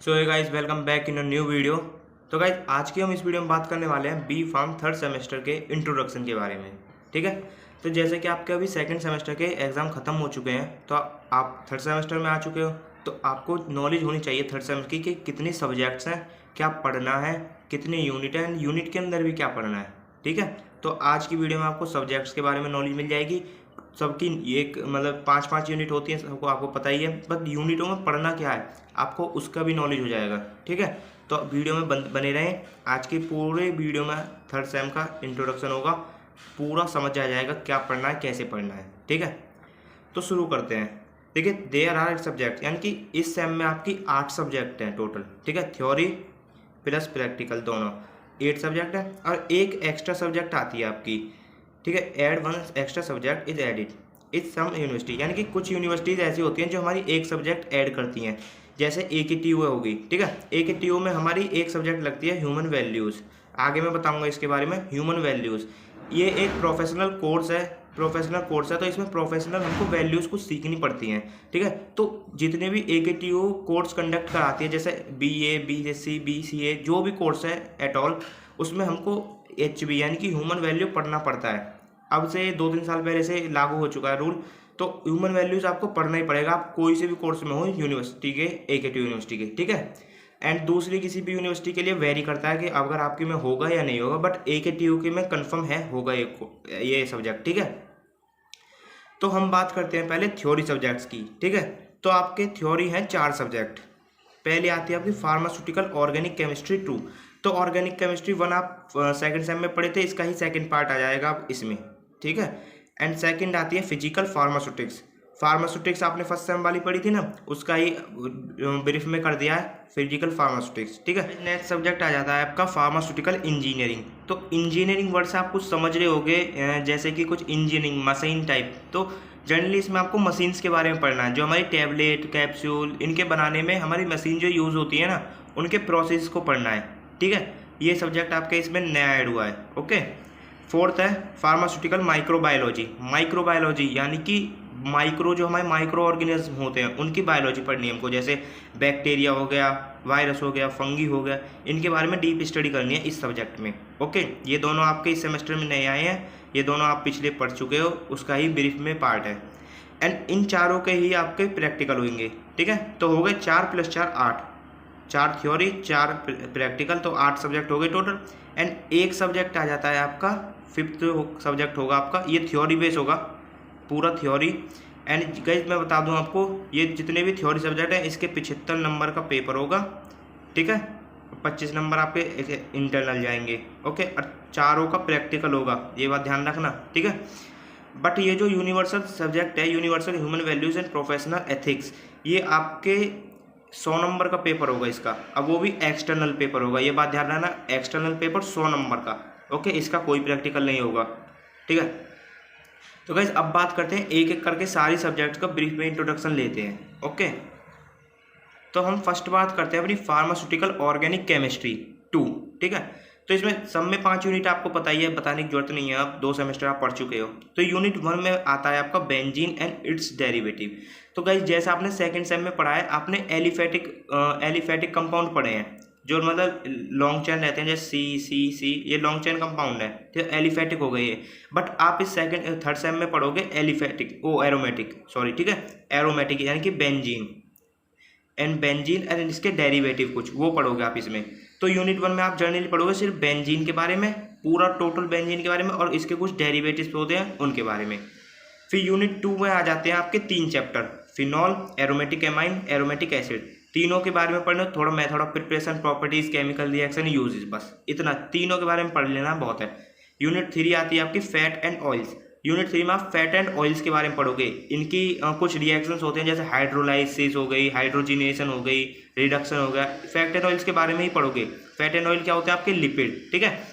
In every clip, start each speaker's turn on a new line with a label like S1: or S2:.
S1: So hey guys, welcome back in a new video. तो guys, आज की हम इस वीडियो में बात करने वाले हैं बी फार्म थर्ड सेमेस्टर के इंट्रोडक्शन के बारे में। ठीक है। तो जैसे कि आपके अभी सेकंड सेमेस्टर के एग्ज़ाम ख़त्म हो चुके हैं, तो आप थर्ड सेमेस्टर में आ चुके हो, तो आपको नॉलेज होनी चाहिए थर्ड सेमेस्टर की कि कितने सब्जेक्ट्स हैं, क्या पढ़ना है, कितने यूनिट हैं, यूनिट के अंदर भी क्या पढ़ना है। ठीक है। तो आज की वीडियो में आपको सब्जेक्ट्स के बारे में नॉलेज मिल जाएगी। सबकी एक मतलब 5-5 यूनिट होती हैं, सबको आपको पता ही है, बट यूनिटों में पढ़ना क्या है आपको उसका भी नॉलेज हो जाएगा। ठीक है। तो वीडियो में बने रहें। आज की पूरे वीडियो में थर्ड सेम का इंट्रोडक्शन होगा, पूरा समझ आ जाएगा क्या पढ़ना है, कैसे पढ़ना है। ठीक है। तो शुरू करते हैं। देखिए, देयर आर 8 सब्जेक्ट, यानी कि इस सेम में आपकी 8 सब्जेक्ट हैं टोटल। ठीक है। थ्योरी प्लस प्रैक्टिकल दोनों 8 सब्जेक्ट है, और एक एक्स्ट्रा सब्जेक्ट आती है आपकी। ठीक है। Add one extra subject is added is some university, यानी कि कुछ यूनिवर्सिटीज़ ऐसी होती हैं जो हमारी एक सब्जेक्ट ऐड करती हैं। जैसे ए की टी यू होगी। ठीक है। ए की टी यू में हमारी एक सब्जेक्ट लगती है ह्यूमन वैल्यूज़। आगे मैं बताऊंगा इसके बारे में। ह्यूमन वैल्यूज़ ये एक प्रोफेशनल कोर्स है, तो इसमें प्रोफेशनल हमको वैल्यूज़ कुछ सीखनी पड़ती हैं। ठीक है। तो जितने भी ए के टी यू कोर्स कंडक्ट कराती है, जैसे BA, BSc, BCA जो भी कोर्स है एट ऑल, उसमें हमको HB यानी कि ह्यूमन वैल्यू पढ़ना पड़ता है। अब से 2-3 साल पहले से लागू हो चुका है रूल। तो ह्यूमन वैल्यूज़ आपको पढ़ना ही पड़ेगा, आप कोई से भी कोर्स में हो यूनिवर्सिटी के, AKT यूनिवर्सिटी के। ठीक है। एंड दूसरी किसी भी यूनिवर्सिटी के लिए वेरी करता है कि अगर आपकी में होगा या नहीं होगा, बट AKTU के में कन्फर्म है, होगा ये सब्जेक्ट। ठीक है। तो हम बात करते हैं पहले थ्योरी सब्जेक्ट्स की। ठीक है। तो आपके थ्योरी हैं 4 सब्जेक्ट। पहले आती है आपकी फार्मास्यूटिकल ऑर्गेनिक केमिस्ट्री 2। तो ऑर्गेनिक केमिस्ट्री 1 आप सेकंड सेम में पढ़े थे, इसका ही सेकंड पार्ट आ जाएगा अब इसमें। ठीक है। एंड सेकंड आती है फिजिकल फार्मास्यूटिक्स आपने फर्स्ट सेम वाली पढ़ी थी ना, उसका ही ब्रीफ में कर दिया है फिजिकल फार्मास्यूटिक्स। ठीक है। नेक्स्ट सब्जेक्ट आ जाता है आपका फार्मास्यूटिकल इंजीनियरिंग। तो इंजीनियरिंग वर्ड से आप कुछ समझ रहे होगे, जैसे कि कुछ इंजीनियरिंग मशीन टाइप। तो जनरली इसमें आपको मशीन्स के बारे में पढ़ना है, जो हमारी टैबलेट कैप्सूल इनके बनाने में हमारी मशीन जो यूज़ होती है ना, उनके प्रोसेस को पढ़ना है। ठीक है। ये सब्जेक्ट आपके इसमें नया ऐड हुआ है। ओके। फोर्थ है फार्मास्यूटिकल माइक्रोबायोलॉजी, यानी कि माइक्रो जो हमारे माइक्रो ऑर्गेनिज्म होते हैं उनकी बायोलॉजी पढ़नी है हमको, जैसे बैक्टीरिया हो गया, वायरस हो गया, फंगी हो गया, इनके बारे में डीप स्टडी करनी है इस सब्जेक्ट में। ओके। ये दोनों आपके इस सेमेस्टर में नए आए हैं, ये दोनों आप पिछले पढ़ चुके हो, उसका ही ब्रीफ में पार्ट है। एंड इन चारों के ही आपके प्रैक्टिकल होंगे। ठीक है। तो हो गए 4 + 4 8, 4 थ्योरी 4 प्रैक्टिकल, तो 8 सब्जेक्ट हो गए टोटल। एंड एक सब्जेक्ट आ जाता है आपका, फिफ्थ सब्जेक्ट होगा आपका, ये थ्योरी बेस होगा पूरा थ्योरी। एंड गाइस मैं बता दूं आपको, ये जितने भी थ्योरी सब्जेक्ट हैं इसके 75 नंबर का पेपर होगा। ठीक है। 25 नंबर आपके इंटरनल जाएंगे। ओके। और चारों का प्रैक्टिकल होगा, ये बात ध्यान रखना। ठीक है। बट ये जो यूनिवर्सल सब्जेक्ट है, universal human values and professional ethics, ये आपके 100 नंबर का पेपर होगा इसका। अब वो भी एक्सटर्नल पेपर होगा, ये बात ध्यान रखना, एक्सटर्नल पेपर 100 नंबर का। ओके। इसका कोई प्रैक्टिकल नहीं होगा। ठीक है। तो गाइस अब बात करते हैं, एक एक करके सारी सब्जेक्ट्स का ब्रीफ में इंट्रोडक्शन लेते हैं। ओके। तो हम फर्स्ट बात करते हैं अपनी फार्मास्यूटिकल ऑर्गेनिक केमिस्ट्री 2। ठीक है। तो इसमें सब में 5 यूनिट आपको पता ही है, बताने की जरूरत नहीं है, आप 2 सेमेस्टर आप पढ़ चुके हो। तो यूनिट 1 में आता है आपका बेंजीन एंड इट्स डेरिवेटिव। तो गाइस जैसे आपने सेकंड सेम में पढ़ा है, आपने एलिफेटिक कंपाउंड पढ़े हैं, जो मतलब लॉन्ग चेन रहते हैं, जैसे C ये लॉन्ग चेन कंपाउंड है, तो एलिफेटिक हो गई है। बट आप इस थर्ड सेम में पढ़ोगे एरोमेटिक, सॉरी। ठीक है। एरोमेटिक यानी कि बेंजीन एंड इसके डेरिवेटिव कुछ वो पढ़ोगे आप इसमें। तो यूनिट 1 में आप जनरली पढ़ोगे सिर्फ बेंजीन के बारे में, पूरा टोटल बेंजीन के बारे में, और इसके कुछ डेरिवेटिव्स होते हैं उनके बारे में। फिर यूनिट 2 में आ जाते हैं आपके 3 chapter, phenol, aromatic amine, aromatic acid. तीनों के बारे में पढ़ना, थोड़ा method of preparation, properties, chemical reaction, uses, बस इतना तीनों के बारे में पढ़ लेना बहुत है। यूनिट 3 आती है आपकी फैट एंड ऑयल्स। यूनिट 3 में आप फैट एंड ऑयल्स के बारे में पढ़ोगे, इनकी कुछ रिएक्शंस होते हैं, जैसे हाइड्रोलाइसिस हो गई, हाइड्रोजिनेशन हो गई, रिडक्शन हो गया, फैट एंड ऑयल्स के बारे में ही पढ़ोगे। फैट एंड ऑयल क्या होते हैं आपके लिपिड। ठीक है।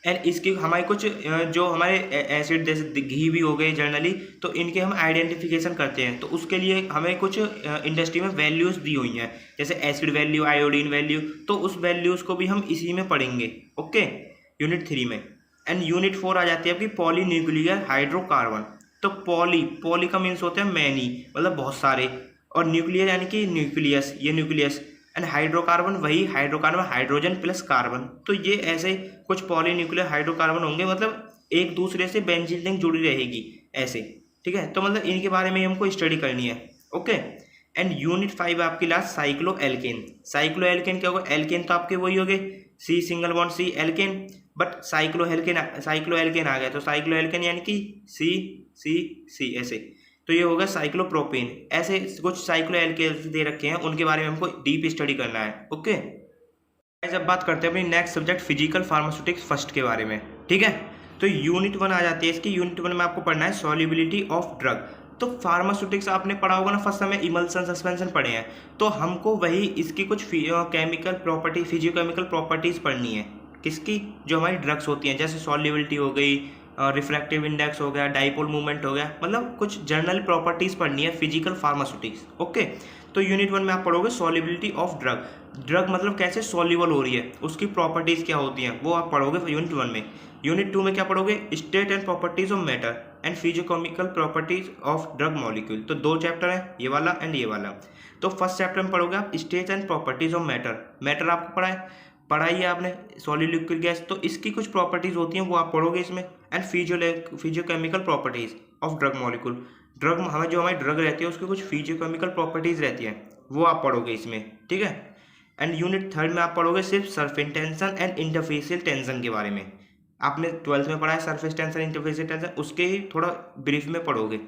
S1: एंड इसकी हमारे कुछ जो हमारे एसिड जैसे घी भी हो गए जनरली, तो इनके हम आइडेंटिफिकेशन करते हैं, तो उसके लिए हमें कुछ इंडस्ट्री में वैल्यूज़ दी हुई हैं, जैसे एसिड वैल्यू, आयोडीन वैल्यू, तो उस वैल्यूज़ को भी हम इसी में पढ़ेंगे। ओके। यूनिट 3 में। एंड यूनिट 4 आ जाती है आपकी पॉलीन्यूक्लियर हाइड्रोकार्बन। तो पॉली का मीन्स होता है मैनी, मतलब बहुत सारे, और न्यूक्लियर यानी कि न्यूक्लियस, ये न्यूक्लियस। एंड हाइड्रोकार्बन वही हाइड्रोकार्बन हाइड्रोजन प्लस कार्बन, तो ये ऐसे कुछ पॉलीन्यूक्लियर हाइड्रोकार्बन होंगे, मतलब एक दूसरे से बेंजीन लिंक जुड़ी रहेगी ऐसे, ठीक है। तो मतलब इनके बारे में हमको स्टडी करनी है, ओके। एंड यूनिट 5 आपकी last cycloalkane. Cycloalkane क्या होगा, एल्केन तो आपके वही हो गए C single bond C alkane, but cycloalkane आ गया, तो साइक्लो एल्केन यानी कि सी सी सी ऐसे, तो ये होगा साइक्लोप्रोपेन। ऐसे कुछ साइक्लो एल्केन्स दे रखे हैं, उनके बारे में हमको डीप स्टडी करना है, ओके। जब बात करते हैं अपनी next subject physical pharmaceutics first के बारे में, ठीक है। तो यूनिट 1 आ जाती है इसकी। यूनिट 1 में आपको पढ़ना है सॉल्युबिलिटी ऑफ ड्रग। तो फार्मास्यूटिक्स आपने पढ़ा होगा ना, फर्स्ट समय इमल्सन सस्पेंशन पढ़े हैं, तो हमको वही इसकी कुछ केमिकल प्रॉपर्टी फिजियोकेमिकल प्रॉपर्टीज पढ़नी है, किसकी, जो हमारी ड्रग्स होती हैं, जैसे सॉल्युबिलिटी हो गई, रिफ्रैक्टिव इंडेक्स हो गया, डाइपोल मूवमेंट हो गया, मतलब कुछ जनरल प्रॉपर्टीज पढ़नी है फिजिकल फार्मास्यूटिक्स, ओके। तो यूनिट 1 में आप पढ़ोगे सॉल्युबिलिटी ऑफ ड्रग। ड्रग मतलब कैसे सॉल्युबल हो रही है, उसकी प्रॉपर्टीज क्या होती हैं, वो आप पढ़ोगे यूनिट 1 में। यूनिट 2 में क्या पढ़ोगे, state and properties of matter and physiochemical properties of drug molecule. तो 2 चैप्टर हैं, ये वाला एंड ये वाला। तो फर्स्ट चैप्टर में पढ़ोगे आप state and properties of matter. Matter आपको पढ़ाई है आपने, सॉलिड लिक्विड गैस, तो इसकी कुछ प्रॉपर्टीज होती हैं वो आप पढ़ोगे इसमें। And physiochemical properties of drug molecule, drug हमें जो हमारी ड्रग रहती है उसकी कुछ फिजियोकेमिकल प्रॉपर्टीज रहती हैं, वो आप पढ़ोगे इसमें, ठीक है। एंड यूनिट 3 में आप पढ़ोगे सिर्फ surface tension and interfacial tension के बारे में। आपने 12th में पढ़ा है सरफेस टेंशन इंटरफेसियल टेंशन, उसके ही थोड़ा ब्रीफ में पढ़ोगे।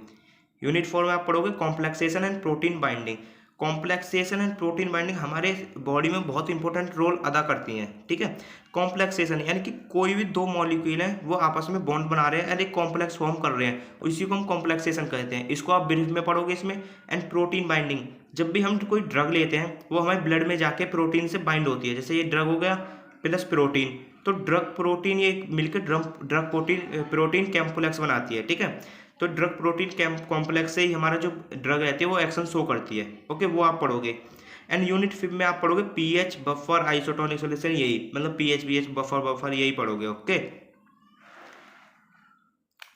S1: यूनिट 4 में आप पढ़ोगे complexation and protein binding. Complexation and protein binding हमारे बॉडी में बहुत इंपॉर्टेंट रोल अदा करती हैं, ठीक है। कॉम्प्लेक्सेशन यानी कि कोई भी 2 मॉलिक्यूल हैं वो आपस में बॉन्ड बना रहे हैं और एक कॉम्प्लेक्स फॉर्म कर रहे हैं, इसी को हम कॉम्प्लेक्सेशन कहते हैं, इसको आप ब्रीफ में पढ़ोगे इसमें। एंड प्रोटीन बाइंडिंग, जब भी हम कोई ड्रग लेते हैं वो हमारे ब्लड में जाके प्रोटीन से बाइंड होती है, जैसे ये ड्रग हो गया प्लस प्रोटीन, तो ड्रग प्रोटीन ये मिलकर ड्रग प्रोटीन कॉम्प्लेक्स बनाती है, ठीक है। तो ड्रग प्रोटीन कॉम्प्लेक्स से ही हमारा जो ड्रग रहती है वो एक्शन शो करती है, ओके, वो आप पढ़ोगे। एंड यूनिट 5 में आप पढ़ोगे पीएच बफर आइसोटोनिक सॉल्यूशन, यही मतलब पीएच बफर यही पढ़ोगे, ओके।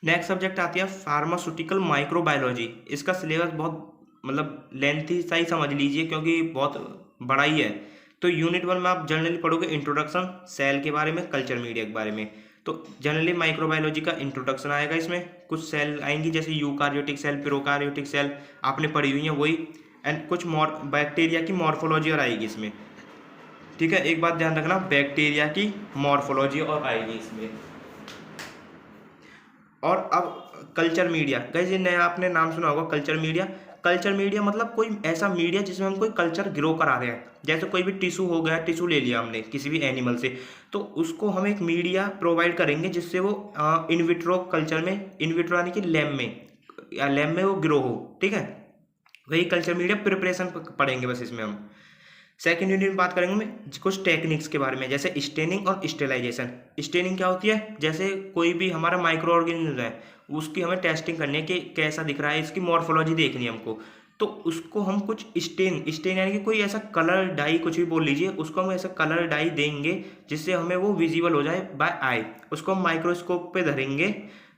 S1: नेक्स्ट सब्जेक्ट आती है फार्मास्यूटिकल माइक्रोबायोलॉजी। इसका सिलेबस बहुत मतलब लेंथी सा ही समझ लीजिए क्योंकि बहुत बड़ा ही है। तो यूनिट 1 में आप जनरली पढ़ोगे इंट्रोडक्शन, सेल के बारे में, कल्चर मीडिया के बारे में। तो जनरली माइक्रोबायोलॉजी का इंट्रोडक्शन आएगा, इसमें कुछ सेल आएंगी जैसे यूकार्योटिक सेल, प्रोकार्योटिक सेल आपने पढ़ी हुई है वही। एंड कुछ बैक्टीरिया की मॉर्फोलॉजी और आएगी इसमें, ठीक है। एक बात ध्यान रखना, बैक्टीरिया की मॉर्फोलॉजी और आएगी इसमें। और अब कल्चर मीडिया, गाइस ये नया आपने नाम सुना होगा कल्चर मीडिया। कल्चर मीडिया मतलब कोई ऐसा मीडिया जिसमें हम कोई कल्चर ग्रो करा रहे हैं, जैसे कोई भी टिश्यू हो गया, टिश्यू ले लिया हमने किसी भी एनिमल से, तो उसको हम एक मीडिया प्रोवाइड करेंगे जिससे वो इनविट्रो कल्चर में, इनविट्रो यानी कि लैब में वो ग्रो हो, ठीक है। वही कल्चर मीडिया प्रिपरेशन पढ़ेंगे बस इसमें हम। सेकेंड यूनिट में बात करेंगे मैं कुछ टेक्निक्स के बारे में, जैसे स्टेनिंग और स्टेलाइजेशन। स्टेनिंग क्या होती है, जैसे कोई भी हमारा माइक्रो ऑर्गेनिज्म है उसकी हमें टेस्टिंग करनी है कि कैसा दिख रहा है, इसकी मॉर्फोलॉजी देखनी है हमको, तो उसको हम कुछ स्टेन यानी कि कोई ऐसा कलर डाई, कुछ भी बोल लीजिए, उसको हम ऐसा कलर डाई देंगे जिससे हमें वो विजिबल हो जाए बाय आई। उसको हम माइक्रोस्कोप पे धरेंगे,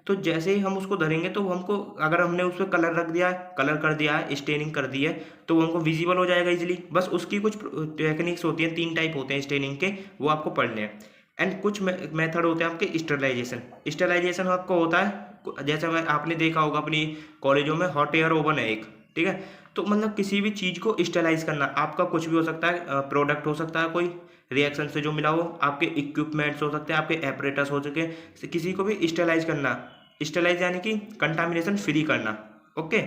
S1: तो जैसे ही हम उसको धरेंगे तो हमको, अगर हमने उस पर कलर रख दिया है, कलर कर दिया है, स्टेनिंग कर दी है, तो वो हमको विजिबल हो जाएगा इजीली। बस उसकी कुछ टेक्निक्स होती हैं, 3 टाइप होते हैं स्टेनिंग के, वो आपको पढ़ने हैं। एंड कुछ मेथड होते हैं आपके स्टरलाइजेशन। स्टरलाइजेशन आपको होता है, जैसे आपने देखा होगा अपनी कॉलेजों में हॉट एयर ओवन है एक, ठीक है। तो मतलब किसी भी चीज़ को स्टरलाइज करना, आपका कुछ भी हो सकता है, प्रोडक्ट हो सकता है, कोई रिएक्शन से जो मिला हो, आपके इक्विपमेंट्स हो सकते हैं, आपके एपरेटस हो सके, किसी को भी स्टरलाइज करना। स्टरलाइज यानी कि कंटामिनेशन फ्री करना, ओके।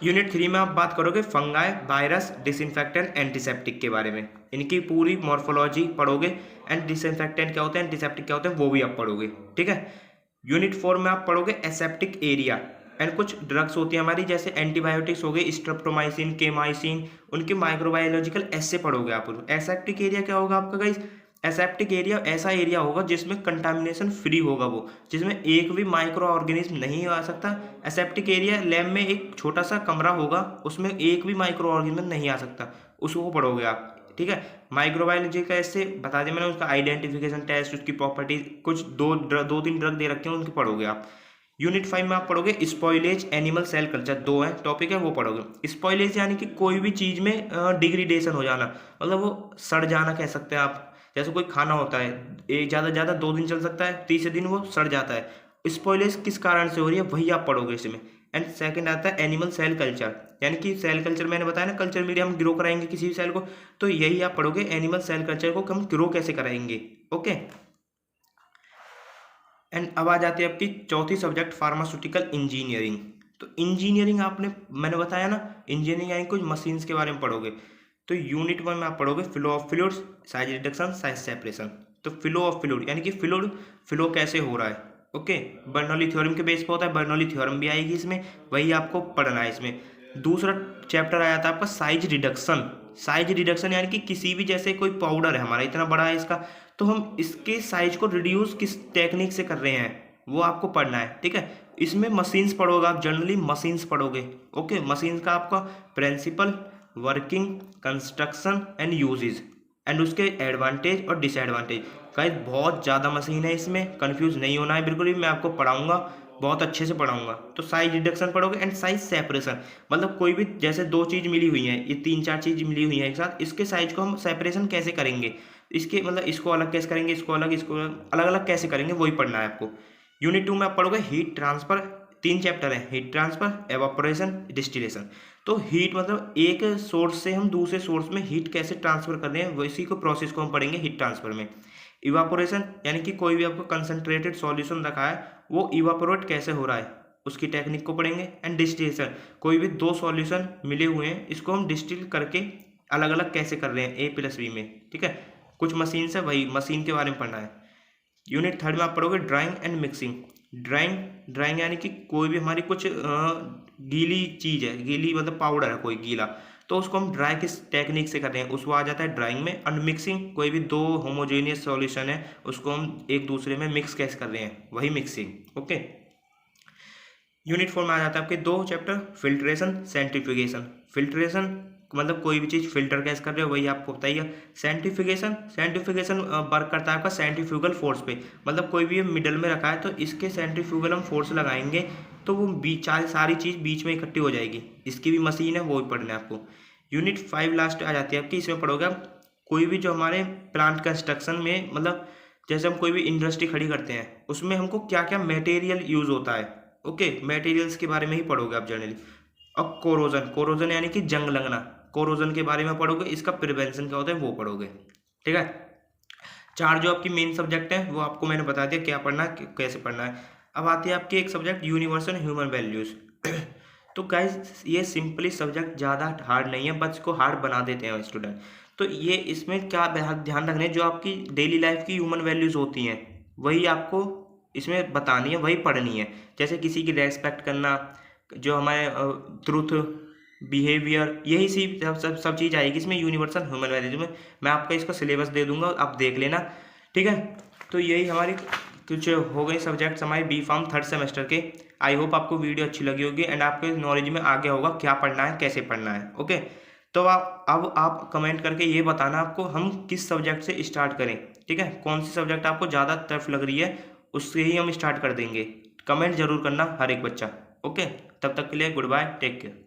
S1: यूनिट 3 में आप बात करोगे फंगाई, वायरस, डिसइंफेक्टेंट, एंटीसेप्टिक के बारे में, इनकी पूरी मॉर्फोलॉजी पढ़ोगे। एंड डिसइंफेक्टेंट क्या होते हैं, एंटीसेप्टिक क्या होते हैं, वो भी आप पढ़ोगे, ठीक है। यूनिट 4 में आप पढ़ोगे एसेप्टिक एरिया। एंड कुछ ड्रग्स होती हैं हमारी, जैसे एंटीबायोटिक्स हो गए, स्ट्रेप्टोमाइसिन, केमाइसिन, उनके माइक्रोबायोलॉजिकल ऐसे पढ़ोगे आप। एसेप्टिक एरिया क्या होगा आपका गाइस, एसेप्टिक एरिया ऐसा एरिया होगा जिसमें कंटामिनेशन फ्री होगा, वो जिसमें एक भी माइक्रो ऑर्गेनिज्म नहीं आ सकता। एसेप्टिक एरिया लैब में एक छोटा सा कमरा होगा, उसमें एक भी माइक्रो ऑर्गेनिज्म नहीं आ सकता, उसको पढ़ोगे आप, ठीक है। माइक्रोबायोलॉजी का ऐसे बता दें मैंने, उसका आइडेंटिफिकेशन टेस्ट, उसकी प्रॉपर्टीज, कुछ 2-3 ड्रग दे रखे हैं, उनकी पढ़ोगे आप। यूनिट 5 में आप पढ़ोगे स्पॉइलेज, एनिमल सेल कल्चर, दो है टॉपिक है वो पढ़ोगे। स्पॉइलेज यानी कि कोई भी चीज़ में डिग्रेडेशन हो जाना, मतलब वो सड़ जाना कह सकते हैं आप। जैसे कोई खाना होता है, एक ज़्यादा ज़्यादा 2 दिन चल सकता है, तीसरे दिन वो सड़ जाता है। स्पॉइलेज किस कारण से हो रही है वही आप पढ़ोगे इसमें। एंड सेकंड आता है एनिमल सेल कल्चर, यानी कि सेल कल्चर मैंने बताया ना, कल्चर मीडिया हम ग्रो कराएंगे किसी भी सेल को, तो यही आप पढ़ोगे एनिमल सेल कल्चर को हम ग्रो कैसे कराएंगे। ओके। एंड अब आ जाती है आपकी चौथी सब्जेक्ट फार्मास्यूटिकल इंजीनियरिंग। तो इंजीनियरिंग आपने मैंने बताया ना, इंजीनियरिंग यानी कुछ मशीन्स के बारे में पढ़ोगे। तो यूनिट 1 में आप पढ़ोगे flow of fluids, size reduction, size separation. तो फ्लो ऑफ फ्लूइड यानी कि फ्लूइड फ्लो कैसे हो रहा है। ओके, बर्नौली थ्योरम के बेस पे होता है, बर्नौली थ्योरम भी आएगी इसमें, वही आपको पढ़ना है इसमें। दूसरा चैप्टर आया था आपका साइज रिडक्शन। साइज रिडक्शन यानी कि किसी भी, जैसे कोई पाउडर है हमारा इतना बड़ा है इसका, तो हम इसके साइज को रिड्यूस किस टेक्निक से कर रहे हैं वो आपको पढ़ना है। ठीक है, इसमें मशीन्स पढ़ोगे आप, जनरली मशीन्स पढ़ोगे। ओके, मशीन्स का आपका principle, working, construction and uses, and उसके एडवांटेज और डिसएडवांटेज। गाइस बहुत ज़्यादा मशीन है, इसमें कंफ्यूज नहीं होना है बिल्कुल भी, मैं आपको पढ़ाऊंगा, बहुत अच्छे से पढ़ाऊंगा। तो साइज रिडक्शन पढ़ोगे एंड साइज सेपरेशन, मतलब कोई भी जैसे दो चीज़ मिली हुई है, ये 3-4 चीज़ मिली हुई है एक साथ, इसके साइज को हम सेपरेशन कैसे करेंगे, इसके मतलब इसको अलग कैसे करेंगे, इसको अलग अलग कैसे करेंगे, वही पढ़ना है आपको। यूनिट 2 में आप पढ़ोगे हीट ट्रांसफर, 3 चैप्टर है, हीट ट्रांसफर, एवापोरेशन, डिस्टिलेशन। तो हीट मतलब एक सोर्स से हम दूसरे सोर्स में हीट कैसे ट्रांसफर कर रहे हैं, वैसी को प्रोसेस को हम पढ़ेंगे हीट ट्रांसफर में। इवापोरेशन यानी कि कोई भी आपको कंसनट्रेटेड सॉल्यूशन रखा है वो इवापोरेट कैसे हो रहा है, उसकी टेक्निक को पढ़ेंगे। एंड डिस्टिलेशन, कोई भी दो सॉल्यूशन मिले हुए हैं, इसको हम डिस्टिल करके अलग अलग कैसे कर रहे हैं A+B में। ठीक है, कुछ मशीन से, वही मशीन के बारे में पढ़ना है। यूनिट 3 में आप पढ़ोगे ड्राइंग एंड मिक्सिंग। ड्राइंग यानी कि कोई भी हमारी कुछ गीली चीज़ है, गीली मतलब पाउडर है कोई गीला, तो उसको हम ड्राई किस टेक्निक से करते हैं उसको आ जाता है ड्राइंग में। एंड मिक्सिंग, कोई भी दो होमोजेनियस सॉल्यूशन है उसको हम एक दूसरे में मिक्स कैसे कर रहे हैं, वही मिक्सिंग। ओके। यूनिट 4 में आ जाता है आपके दो चैप्टर, फिल्ट्रेशन, सेंट्रीफ्यूगेशन। फिल्ट्रेशन मतलब कोई भी चीज़ फिल्टर कैसे कर रहे हो वही आपको बताइए। सेंट्रीफ्यूगेशन वर्क करता है आपका सेंट्रीफ्यूगल फोर्स पे, मतलब कोई भी मिडल में रखा है तो इसके सेंट्रीफ्यूगल हम फोर्स लगाएंगे तो वो सारी चीज़ बीच में इकट्ठी हो जाएगी, इसकी भी मशीन है वो भी पढ़ना है आपको। यूनिट 5 लास्ट आ जाती है आपकी, इसमें पढ़ोगे आप कोई भी जो हमारे प्लांट कंस्ट्रक्शन में, मतलब जैसे हम कोई भी इंडस्ट्री खड़ी करते हैं उसमें हमको क्या क्या मटेरियल यूज़ होता है। ओके, मटेरियल्स के बारे में ही पढ़ोगे आप जनरली। अब कोरोजन यानी कि जंग लगना, कोरोजन के बारे में पढ़ोगे, इसका प्रिवेंशन क्या होता है वो पढ़ोगे। ठीक है, 4 जो आपकी मेन सब्जेक्ट हैं वो आपको मैंने बता दिया क्या पढ़ना है, कैसे पढ़ना है। अब आती है आपकी एक सब्जेक्ट यूनिवर्सल ह्यूमन वैल्यूज़। तो गाइस ये सिंपली सब्जेक्ट ज़्यादा हार्ड नहीं है, बस इसको हार्ड बना देते हैं स्टूडेंट। तो ये इसमें क्या ध्यान रखना है, जो आपकी डेली लाइफ की ह्यूमन वैल्यूज़ होती हैं वही आपको इसमें बतानी है, वही पढ़नी है। जैसे किसी की रेस्पेक्ट करना, जो हमारे ट्रुथ, बिहेवियर, यही सी सब चीज़ आएगी इसमें यूनिवर्सल ह्यूमन वैल्यूज में। मैं आपका इसका सिलेबस दे दूंगा, आप देख लेना। ठीक है, तो यही हमारी कुछ हो गई सब्जेक्ट्स हमारे B.Pharm 3rd सेमेस्टर के। आई होप आपको वीडियो अच्छी लगी होगी एंड आपके नॉलेज में आ गया होगा क्या पढ़ना है, कैसे पढ़ना है। ओके, तो आप कमेंट करके ये बताना आपको हम किस सब्जेक्ट से स्टार्ट करें। ठीक है, कौन सी सब्जेक्ट आपको ज़्यादा टफ लग रही है उससे ही हम स्टार्ट कर देंगे। कमेंट जरूर करना हर एक बच्चा। ओके, तब तक के लिए गुड बाय, टेक केयर।